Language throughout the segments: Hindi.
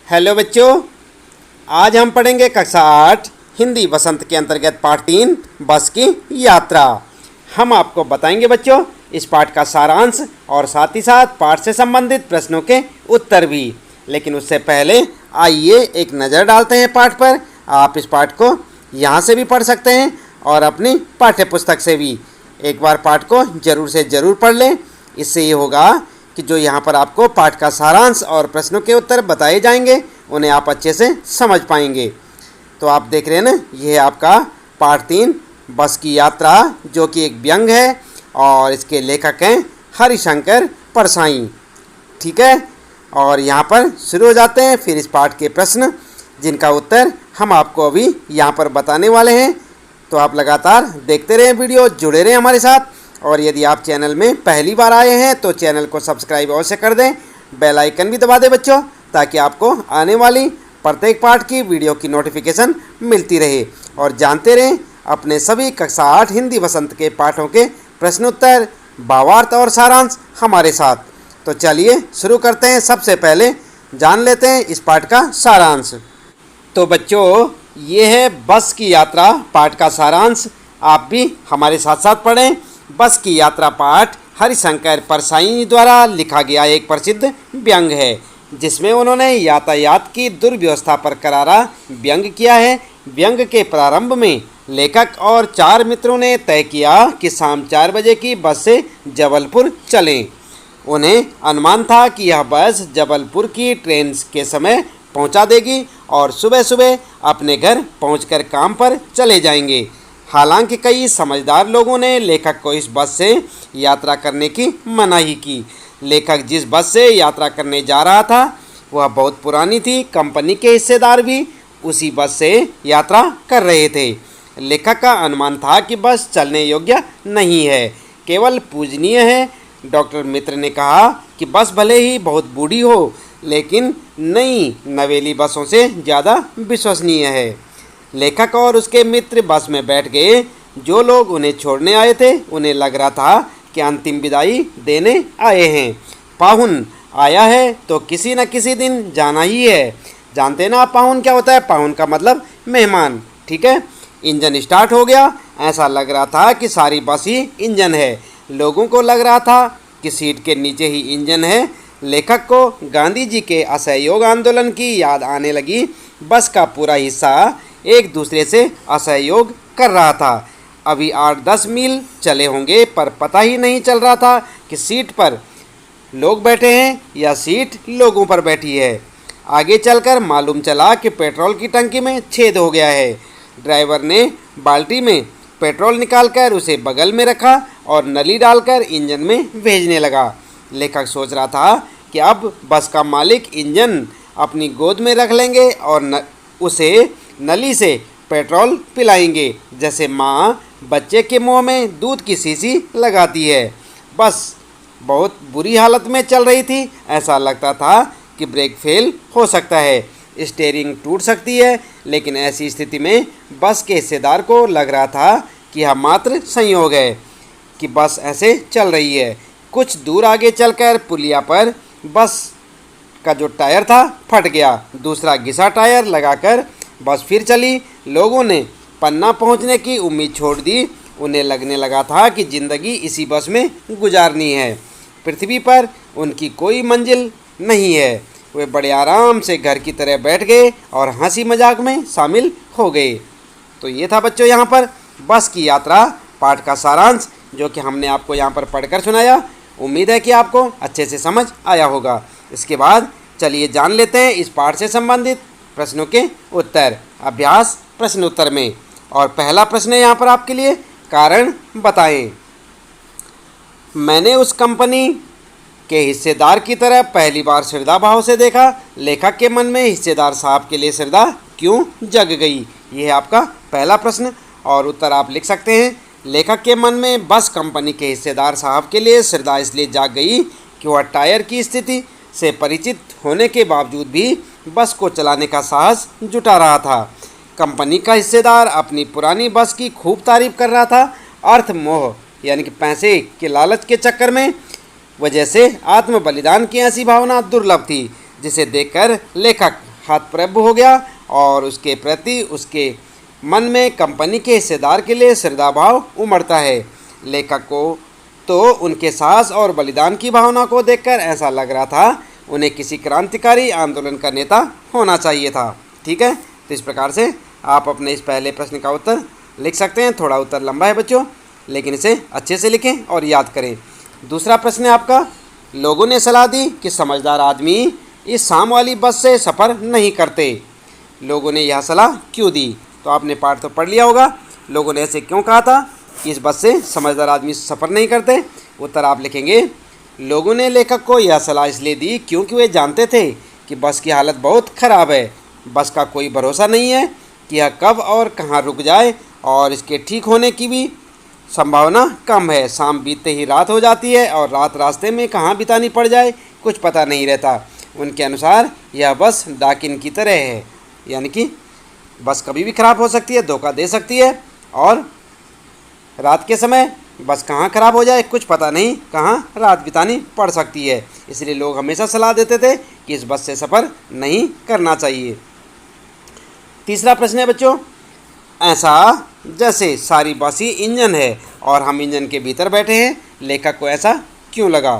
हेलो बच्चों, आज हम पढ़ेंगे कक्षा 8 हिंदी वसंत के अंतर्गत पाठ 3 बस की यात्रा। हम आपको बताएंगे बच्चों इस पाठ का सारांश और साथ ही साथ पाठ से संबंधित प्रश्नों के उत्तर भी। लेकिन उससे पहले आइए एक नज़र डालते हैं पाठ पर। आप इस पाठ को यहाँ से भी पढ़ सकते हैं और अपनी पाठ्य पुस्तक से भी। एक बार पाठ को ज़रूर से ज़रूर पढ़ लें। इससे ये होगा कि जो यहाँ पर आपको पाठ का सारांश और प्रश्नों के उत्तर बताए जाएंगे उन्हें आप अच्छे से समझ पाएंगे। तो आप देख रहे हैं ना, ये है आपका पाठ 3 बस की यात्रा, जो कि एक व्यंग है और इसके लेखक हैं हरिशंकर परसाई। ठीक है, और यहाँ पर शुरू हो जाते हैं फिर इस पाठ के प्रश्न, जिनका उत्तर हम आपको अभी यहाँ पर बताने वाले हैं। तो आप लगातार देखते रहें वीडियो, जुड़े रहें हमारे साथ। और यदि आप चैनल में पहली बार आए हैं तो चैनल को सब्सक्राइब अवश्य कर दें, बेल आइकन भी दबा दें बच्चों, ताकि आपको आने वाली प्रत्येक पाठ की वीडियो की नोटिफिकेशन मिलती रहे। और जानते रहें अपने सभी कक्षा 8 हिंदी वसंत के पाठों के प्रश्नोत्तर, भावार्थ और सारांश हमारे साथ। तो चलिए शुरू करते हैं। सबसे पहले जान लेते हैं इस पाठ का सारांश। तो बच्चों, ये है बस की यात्रा पाठ का सारांश। आप भी हमारे साथ साथ पढ़ें। बस की यात्रा पाठ हरिशंकर परसाई द्वारा लिखा गया एक प्रसिद्ध व्यंग है, जिसमें उन्होंने यातायात की दुर्व्यवस्था पर करारा व्यंग किया है। व्यंग के प्रारंभ में लेखक और 4 मित्रों ने तय किया कि शाम 4 बजे की बस से जबलपुर चलें। उन्हें अनुमान था कि यह बस जबलपुर की ट्रेन के समय पहुंचा देगी और सुबह सुबह अपने घर पहुंचकर काम पर चले जाएंगे। हालांकि कई समझदार लोगों ने लेखक को इस बस से यात्रा करने की मनाही की। लेखक जिस बस से यात्रा करने जा रहा था वह बहुत पुरानी थी। कंपनी के हिस्सेदार भी उसी बस से यात्रा कर रहे थे। लेखक का अनुमान था कि बस चलने योग्य नहीं है, केवल पूजनीय है। डॉक्टर मित्र ने कहा कि बस भले ही बहुत बूढ़ी हो, लेकिन नई नवेली बसों से ज़्यादा विश्वसनीय है। लेखक और उसके मित्र बस में बैठ गए। जो लोग उन्हें छोड़ने आए थे उन्हें लग रहा था कि अंतिम विदाई देने आए हैं। पाहुन आया है तो किसी न किसी दिन जाना ही है। जानते ना आप पाहुन क्या होता है? पाहुन का मतलब मेहमान। ठीक है, इंजन स्टार्ट हो गया। ऐसा लग रहा था कि सारी बस ही इंजन है। लोगों को लग रहा था कि सीट के नीचे ही इंजन है। लेखक को गांधी जी के असहयोग आंदोलन की याद आने लगी। बस का पूरा हिस्सा एक दूसरे से असहयोग कर रहा था। अभी 8-10 मील चले होंगे, पर पता ही नहीं चल रहा था कि सीट पर लोग बैठे हैं या सीट लोगों पर बैठी है। आगे चलकर मालूम चला कि पेट्रोल की टंकी में छेद हो गया है। ड्राइवर ने बाल्टी में पेट्रोल निकालकर उसे बगल में रखा और नली डालकर इंजन में भेजने लगा। लेखक सोच रहा था कि अब बस का मालिक इंजन अपनी गोद में रख लेंगे और उसे नली से पेट्रोल पिलाएंगे, जैसे माँ बच्चे के मुंह में दूध की शीशी लगाती है। बस बहुत बुरी हालत में चल रही थी। ऐसा लगता था कि ब्रेक फेल हो सकता है, स्टीयरिंग टूट सकती है। लेकिन ऐसी स्थिति में बस के हिस्सेदार को लग रहा था कि यह मात्र संयोग है कि बस ऐसे चल रही है। कुछ दूर आगे चलकर पुलिया पर बस का जो टायर था फट गया। दूसरा घिसा टायर लगाकर बस फिर चली। लोगों ने पन्ना पहुंचने की उम्मीद छोड़ दी। उन्हें लगने लगा था कि ज़िंदगी इसी बस में गुजारनी है। पृथ्वी पर उनकी कोई मंजिल नहीं है। वे बड़े आराम से घर की तरह बैठ गए और हंसी मजाक में शामिल हो गए। तो ये था बच्चों यहाँ पर बस की यात्रा पाठ का सारांश, जो कि हमने आपको यहाँ पर पढ़कर सुनाया। उम्मीद है कि आपको अच्छे से समझ आया होगा। इसके बाद चलिए जान लेते हैं इस पाठ से संबंधित प्रश्नों के उत्तर अभ्यास प्रश्न उत्तर में। और पहला प्रश्न है यहाँ पर आपके लिए, कारण बताएं। मैंने उस कंपनी के हिस्सेदार की तरह पहली बार श्रद्धा भाव से देखा। लेखक के मन में हिस्सेदार साहब के लिए श्रद्धा क्यों जग गई? ये है आपका पहला प्रश्न और उत्तर आप लिख सकते हैं। लेखक के मन में बस कंपनी के हिस्सेदार साहब के लिए श्रद्धा इसलिए जाग गई कि वह टायर की स्थिति से परिचित होने के बावजूद भी बस को चलाने का साहस जुटा रहा था। कंपनी का हिस्सेदार अपनी पुरानी बस की खूब तारीफ कर रहा था। अर्थ मोह यानी कि पैसे के लालच के चक्कर में वजह से आत्म बलिदान की ऐसी भावना दुर्लभ थी, जिसे देखकर लेखक हतप्रभ हो गया और उसके प्रति उसके मन में कंपनी के हिस्सेदार के लिए श्रद्धा भाव उमड़ता है। लेखक को तो उनके साहस और बलिदान की भावना को देखकर ऐसा लग रहा था उन्हें किसी क्रांतिकारी आंदोलन का नेता होना चाहिए था। ठीक है, तो इस प्रकार से आप अपने इस पहले प्रश्न का उत्तर लिख सकते हैं। थोड़ा उत्तर लंबा है बच्चों, लेकिन इसे अच्छे से लिखें और याद करें। दूसरा प्रश्न है आपका, लोगों ने सलाह दी कि समझदार आदमी इस शाम वाली बस से सफ़र नहीं करते। लोगों ने यह सलाह क्यों दी? तो आपने पाठ तो पढ़ लिया होगा, लोगों ने ऐसे क्यों कहा था कि इस बस से समझदार आदमी सफ़र नहीं करते। उत्तर आप लिखेंगे, लोगों ने लेखक को यह सलाह इसलिए दी क्योंकि वे जानते थे कि बस की हालत बहुत ख़राब है। बस का कोई भरोसा नहीं है कि यह कब और कहाँ रुक जाए और इसके ठीक होने की भी संभावना कम है। शाम बीतते ही रात हो जाती है और रात रास्ते में कहाँ बितानी पड़ जाए कुछ पता नहीं रहता। उनके अनुसार यह बस डाकिन की तरह है, यानी कि बस कभी भी ख़राब हो सकती है, धोखा दे सकती है और रात के समय बस कहाँ ख़राब हो जाए कुछ पता नहीं, कहाँ रात बितानी पड़ सकती है। इसलिए लोग हमेशा सलाह देते थे कि इस बस से सफ़र नहीं करना चाहिए। तीसरा प्रश्न है बच्चों, ऐसा जैसे सारी बस ही इंजन है और हम इंजन के भीतर बैठे हैं, लेखक को ऐसा क्यों लगा?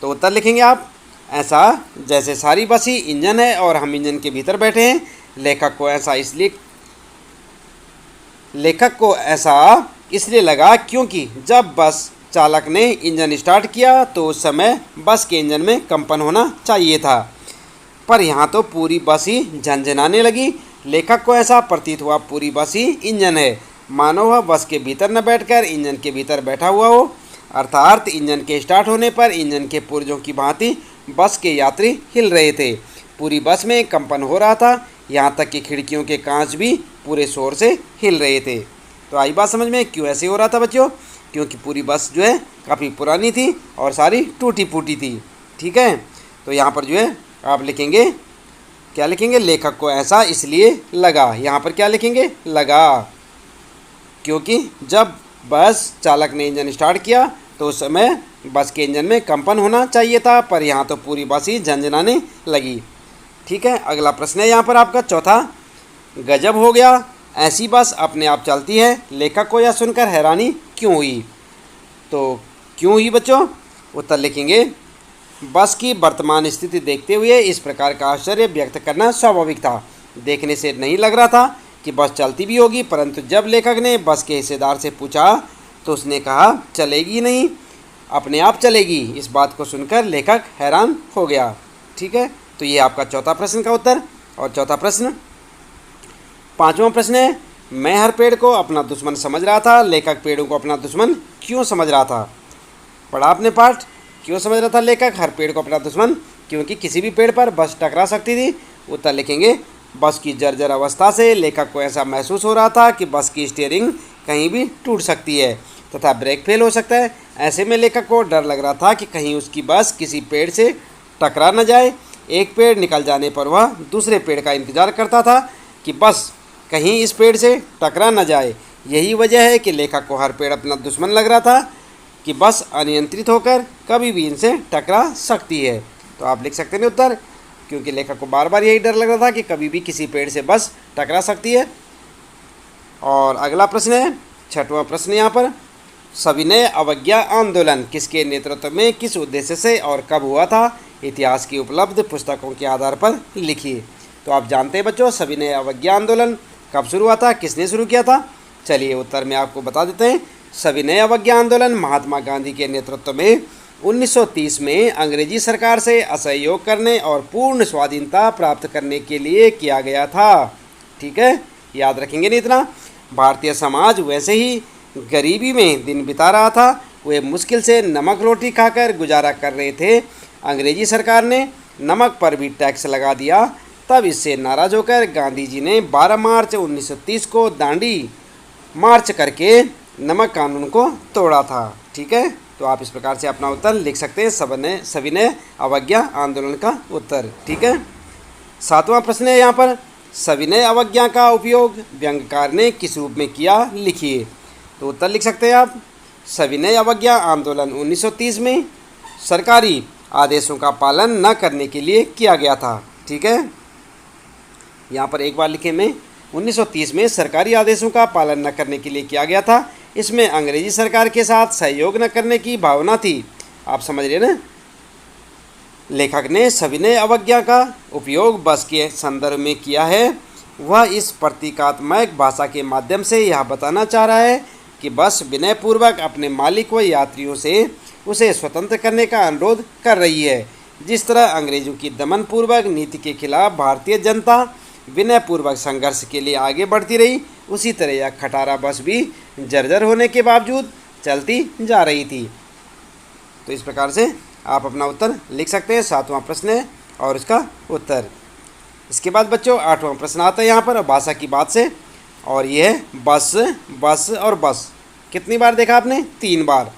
तो उत्तर लिखेंगे आप, ऐसा जैसे सारी बस ही इंजन है और हम इंजन के भीतर बैठे हैं, लेखक को ऐसा इसलिए लगा क्योंकि जब बस चालक ने इंजन स्टार्ट किया तो उस समय बस के इंजन में कंपन होना चाहिए था, पर यहाँ तो पूरी बस ही झनझनाने लगी। लेखक को ऐसा प्रतीत हुआ पूरी बस ही इंजन है, मानो वह बस के भीतर न बैठकर इंजन के भीतर बैठा हुआ हो। अर्थात इंजन के स्टार्ट होने पर इंजन के पुर्जों की भांति बस के यात्री हिल रहे थे। पूरी बस में कंपन हो रहा था, यहाँ तक कि खिड़कियों के कांच भी पूरे शोर से हिल रहे थे। तो आई बात समझ में क्यों ऐसे हो रहा था बच्चों? क्योंकि पूरी बस जो है काफ़ी पुरानी थी और सारी टूटी फूटी थी। ठीक है, तो यहाँ पर जो है आप लिखेंगे, क्या लिखेंगे? लेखक को ऐसा इसलिए लगा। यहाँ पर क्या लिखेंगे? लगा, क्योंकि जब बस चालक ने इंजन स्टार्ट किया तो उस समय बस के इंजन में कंपन होना चाहिए था, पर यहाँ तो पूरी बस ही झंझनाने लगी। ठीक है, अगला प्रश्न है यहाँ पर आपका चौथा, गजब हो गया, ऐसी बस अपने आप चलती है। लेखक को यह सुनकर हैरानी क्यों हुई? तो क्यों हुई बच्चों? उत्तर लिखेंगे, बस की वर्तमान स्थिति देखते हुए इस प्रकार का आश्चर्य व्यक्त करना स्वाभाविक था। देखने से नहीं लग रहा था कि बस चलती भी होगी, परंतु जब लेखक ने बस के हिस्सेदार से पूछा तो उसने कहा चलेगी नहीं, अपने आप चलेगी। इस बात को सुनकर लेखक हैरान हो गया। ठीक है, तो ये आपका चौथा प्रश्न का उत्तर। और चौथा प्रश्न, पांचवा प्रश्न है, मैं हर पेड़ को अपना दुश्मन समझ रहा था, लेखक पेड़ों को अपना दुश्मन क्यों समझ रहा था? पढ़ा आपने पाठ, क्यों समझ रहा था लेखक हर पेड़ को अपना दुश्मन? क्योंकि किसी भी पेड़ पर बस टकरा सकती थी। उत्तर लिखेंगे, बस की जर्जर अवस्था से लेखक को ऐसा महसूस हो रहा था कि बस की स्टीयरिंग कहीं भी टूट सकती है तथा ब्रेक फेल हो सकता है। ऐसे में लेखक को डर लग रहा था कि कहीं उसकी बस किसी पेड़ से टकरा न जाए। एक पेड़ निकल जाने पर वह दूसरे पेड़ का इंतजार करता था कि बस कहीं इस पेड़ से टकरा न जाए। यही वजह है कि लेखक को हर पेड़ अपना दुश्मन लग रहा था कि बस अनियंत्रित होकर कभी भी इनसे टकरा सकती है। तो आप लिख सकते हैं उत्तर, क्योंकि लेखक को बार बार यही डर लग रहा था कि कभी भी किसी पेड़ से बस टकरा सकती है। और अगला प्रश्न है, छठवां प्रश्न यहाँ पर, सविनय अवज्ञा आंदोलन किसके नेतृत्व में, किस उद्देश्य से और कब हुआ था? इतिहास की उपलब्ध पुस्तकों के आधार पर लिखिए। तो आप जानते हैं बच्चों, सविनय अवज्ञा आंदोलन कब शुरू हुआ था, किसने शुरू किया था? चलिए उत्तर में आपको बता देते हैं। सविनय अवज्ञा आंदोलन महात्मा गांधी के नेतृत्व में 1930 में अंग्रेजी सरकार से असहयोग करने और पूर्ण स्वाधीनता प्राप्त करने के लिए किया गया था। ठीक है, याद रखेंगे नहीं इतना। भारतीय समाज वैसे ही गरीबी में दिन बिता रहा था, वे मुश्किल से नमक रोटी खाकर गुजारा कर रहे थे। अंग्रेजी सरकार ने नमक पर भी टैक्स लगा दिया। तब इससे नाराज होकर गांधी जी ने 12 मार्च 1930 को दांडी मार्च करके नमक कानून को तोड़ा था। ठीक है, तो आप इस प्रकार से अपना उत्तर लिख सकते हैं, सविनय अवज्ञा आंदोलन का उत्तर। ठीक है, सातवां प्रश्न है यहाँ पर, सविनय अवज्ञा का उपयोग व्यंग्यकार ने किस रूप में किया, लिखिए। तो उत्तर लिख सकते हैं आप, सविनय अवज्ञा आंदोलन 1930 में सरकारी आदेशों का पालन न करने के लिए किया गया था। ठीक है, यहाँ पर एक बार लिखे में 1930 में सरकारी आदेशों का पालन न करने के लिए किया गया था। इसमें अंग्रेजी सरकार के साथ सहयोग न करने की भावना थी। आप समझ रहे ना। लेखक ने सविनय अवज्ञा का उपयोग बस के संदर्भ में किया है। वह इस प्रतीकात्मक भाषा के माध्यम से यह बताना चाह रहा है कि बस विनयपूर्वक अपने मालिक व यात्रियों से उसे स्वतंत्र करने का अनुरोध कर रही है। जिस तरह अंग्रेजों की दमनपूर्वक नीति के खिलाफ भारतीय जनता विनयपूर्वक संघर्ष के लिए आगे बढ़ती रही, उसी तरह यह खटारा बस भी जर्जर होने के बावजूद चलती जा रही थी। तो इस प्रकार से आप अपना उत्तर लिख सकते हैं। 7वां प्रश्न है और इसका उत्तर। इसके बाद बच्चों 8वां प्रश्न आता है यहाँ पर भाषा की बात से, और ये है बस, बस और बस। कितनी बार देखा आपने? 3 बार।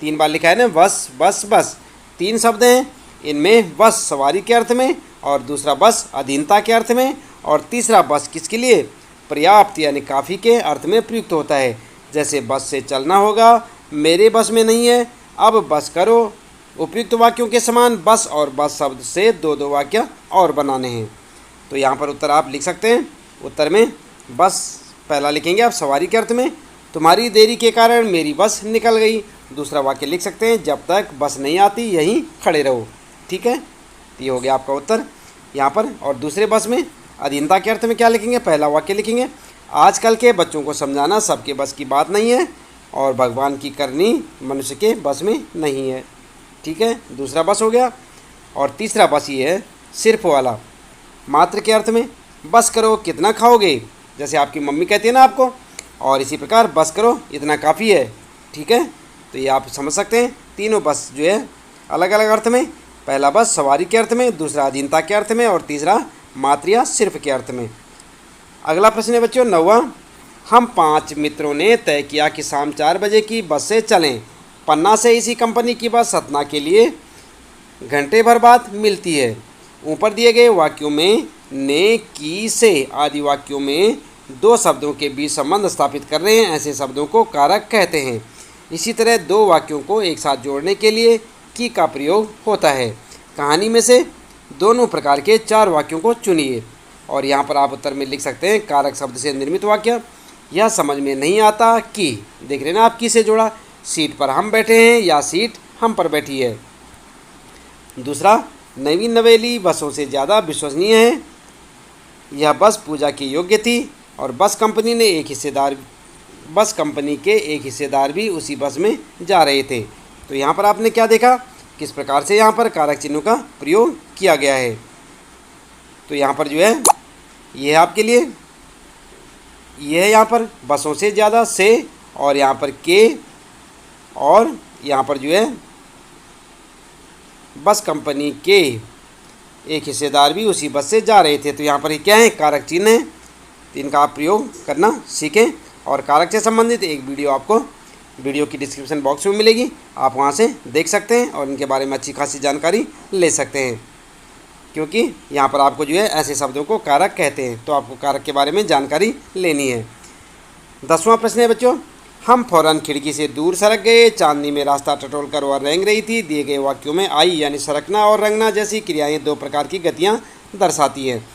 3 बार लिखा है ना, बस बस बस। 3 शब्द हैं, इनमें बस सवारी के अर्थ में, और दूसरा बस अधीनता के अर्थ में, और तीसरा बस किसके लिए? पर्याप्त यानी काफ़ी के अर्थ में प्रयुक्त होता है। जैसे बस से चलना होगा, मेरे बस में नहीं है, अब बस करो। उपयुक्त वाक्यों के समान बस और बस शब्द से 2 वाक्य और बनाने हैं। तो यहाँ पर उत्तर आप लिख सकते हैं। उत्तर में बस पहला लिखेंगे आप सवारी के अर्थ में, तुम्हारी देरी के कारण मेरी बस निकल गई। दूसरा वाक्य लिख सकते हैं, जब तक बस नहीं आती यहीं खड़े रहो। ठीक है, ये हो गया आपका उत्तर यहाँ पर। और दूसरे बस में अधीनता के अर्थ में क्या लिखेंगे? पहला वाक्य लिखेंगे, आजकल के बच्चों को समझाना सबके बस की बात नहीं है, और भगवान की करनी मनुष्य के बस में नहीं है। ठीक है, दूसरा बस हो गया। और तीसरा बस ये है सिर्फ वाला, मात्र के अर्थ में, बस करो कितना खाओगे, जैसे आपकी मम्मी कहती है ना आपको, और इसी प्रकार बस करो इतना काफ़ी है। ठीक है, तो ये आप समझ सकते हैं। तीनों बस जो है अलग अलग अर्थ में, पहला बस सवारी के अर्थ में, दूसरा अधीनता के अर्थ में, और तीसरा मात्र या सिर्फ के अर्थ में। अगला प्रश्न है बच्चों 9वां, हम 5 मित्रों ने तय किया कि शाम 4 बजे की बस से चलें। पन्ना से इसी कंपनी की बस सतना के लिए घंटे भर बाद मिलती है। ऊपर दिए गए वाक्यों में ने, की, से आदि वाक्यों में 2 शब्दों के बीच संबंध स्थापित कर रहे हैं, ऐसे शब्दों को कारक कहते हैं। इसी तरह 2 वाक्यों को एक साथ जोड़ने के लिए की का प्रयोग होता है। कहानी में से दोनों प्रकार के 4 वाक्यों को चुनिए, और यहाँ पर आप उत्तर में लिख सकते हैं कारक शब्द से निर्मित वाक्य। यह समझ में नहीं आता कि, देख रहे ना आप, की से जोड़ा, सीट पर हम बैठे हैं या सीट हम पर बैठी है। दूसरा, नवीन नवेली बसों से ज़्यादा विश्वसनीय है, यह बस पूजा की योग्य थी, और बस कंपनी के एक हिस्सेदार भी उसी बस में जा रहे थे। तो यहाँ पर आपने क्या देखा, किस प्रकार से यहाँ पर कारक चिन्हों का प्रयोग किया गया है। तो यहाँ पर जो है ये है आपके लिए, ये है यहाँ पर बसों से ज़्यादा से, और यहाँ पर के, और यहाँ पर जो है बस कंपनी के एक हिस्सेदार भी उसी बस से जा रहे थे। तो यहाँ पर ये क्या है? कारक चिन्ह है। तो इनका आप प्रयोग करना सीखें, और कारक से संबंधित एक वीडियो आपको वीडियो की डिस्क्रिप्शन बॉक्स में मिलेगी, आप वहाँ से देख सकते हैं और इनके बारे में अच्छी खासी जानकारी ले सकते हैं, क्योंकि यहाँ पर आपको जो है ऐसे शब्दों को कारक कहते हैं। तो आपको कारक के बारे में जानकारी लेनी है। 10वां प्रश्न है बच्चों, हम फौरन खिड़की से दूर सरक गए, चांदनी में रास्ता टटोल कर वह रेंग रही थी। दिए गए वाक्यों में आई यानी सरकना और रंगना जैसी क्रियाएं 2 प्रकार की गतियाँ दर्शाती हैं।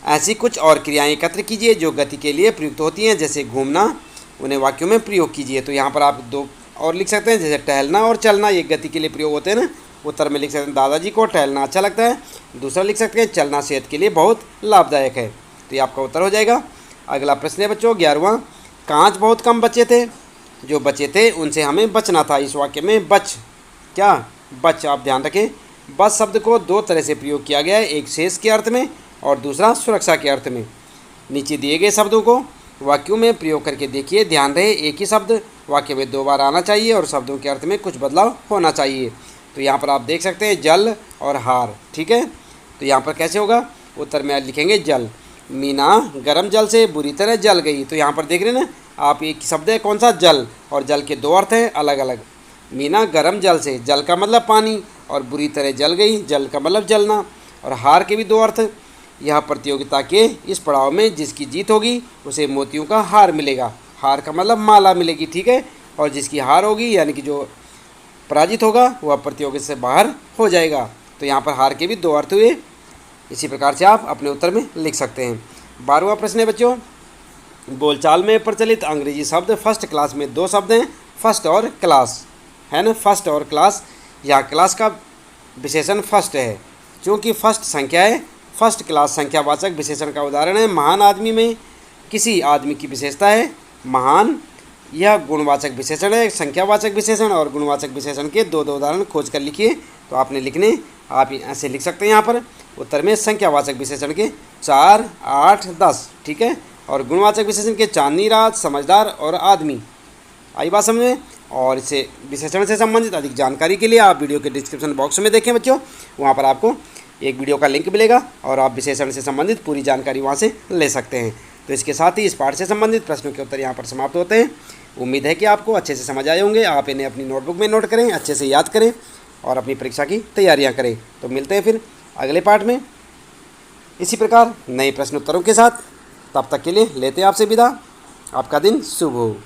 ऐसी कुछ और क्रियाएं एकत्र कीजिए जो गति के लिए प्रयुक्त होती हैं, जैसे घूमना, उन्हें वाक्यों में प्रयोग कीजिए। तो यहाँ पर आप 2 और लिख सकते हैं, जैसे टहलना और चलना, ये गति के लिए प्रयोग होते हैं ना। उत्तर में लिख सकते हैं, दादाजी को टहलना अच्छा लगता है। दूसरा लिख सकते हैं, चलना सेहत के लिए बहुत लाभदायक है। तो ये आपका उत्तर हो जाएगा। अगला प्रश्न है बच्चों 11वां, कांच बहुत कम बचे थे, जो बचे थे उनसे हमें बचना था। इस वाक्य में बच, क्या बच, आप ध्यान रखें, बच शब्द को 2 तरह से प्रयोग किया गया है, एक शेष के अर्थ में और दूसरा सुरक्षा के अर्थ में। नीचे दिए गए शब्दों को वाक्यों में प्रयोग करके देखिए, ध्यान रहे एक ही शब्द वाक्य में 2 बार आना चाहिए और शब्दों के अर्थ में कुछ बदलाव होना चाहिए। तो यहाँ पर आप देख सकते हैं जल और हार। ठीक है, तो यहाँ पर कैसे होगा? उत्तर में लिखेंगे जल। मीना गर्म जल से बुरी तरह जल गई। तो यहाँ पर देख रहे हैं ना आप, एक शब्द है कौन सा? जल, और जल के 2 अर्थ हैं अलग अलग। मीना गर्म जल से, जल का मतलब पानी, और बुरी तरह जल गई, जल का मतलब जलना। और हार के भी 2 अर्थ। यह प्रतियोगिता के इस पड़ाव में जिसकी जीत होगी उसे मोतियों का हार मिलेगा। हार का मतलब माला मिलेगी। ठीक है, और जिसकी हार होगी यानी कि जो पराजित होगा वह प्रतियोगिता से बाहर हो जाएगा। तो यहाँ पर हार के भी 2 अर्थ हुए। इसी प्रकार से आप अपने उत्तर में लिख सकते हैं। 12वां प्रश्न है बच्चों, बोलचाल में प्रचलित अंग्रेजी शब्द फर्स्ट क्लास में दो शब्द हैं, फर्स्ट और क्लास, है ना। फर्स्ट और क्लास, यहाँ क्लास का विशेषण फर्स्ट है, क्योंकि फर्स्ट संख्या है। फर्स्ट क्लास संख्यावाचक विशेषण का उदाहरण है। महान आदमी में किसी आदमी की विशेषता है। महान यह गुणवाचक विशेषण है। संख्यावाचक विशेषण और गुणवाचक विशेषण के दो उदाहरण खोज कर लिखिए। तो आपने लिखने, आप ऐसे लिख सकते हैं यहाँ पर उत्तर में संख्यावाचक विशेषण के 4, 8, 10, ठीक है, और गुणवाचक विशेषण के चांदनी रात, समझदार और आदमी। आई बात समझ में। और इसे विशेषण से संबंधित अधिक जानकारी के लिए आप वीडियो के डिस्क्रिप्शन बॉक्स में देखें बच्चों, वहाँ पर आपको एक वीडियो का लिंक मिलेगा और आप विशेषण से संबंधित पूरी जानकारी वहाँ से ले सकते हैं। तो इसके साथ ही इस पाठ से संबंधित प्रश्नों के उत्तर यहाँ पर समाप्त होते हैं। उम्मीद है कि आपको अच्छे से समझ आए होंगे। आप इन्हें अपनी नोटबुक में नोट करें, अच्छे से याद करें और अपनी परीक्षा की तैयारियाँ करें। तो मिलते हैं फिर अगले पाठ में इसी प्रकार नए प्रश्न उत्तरों के साथ। तब तक के लिए लेते हैं आपसे विदा। आपका दिन शुभ हो।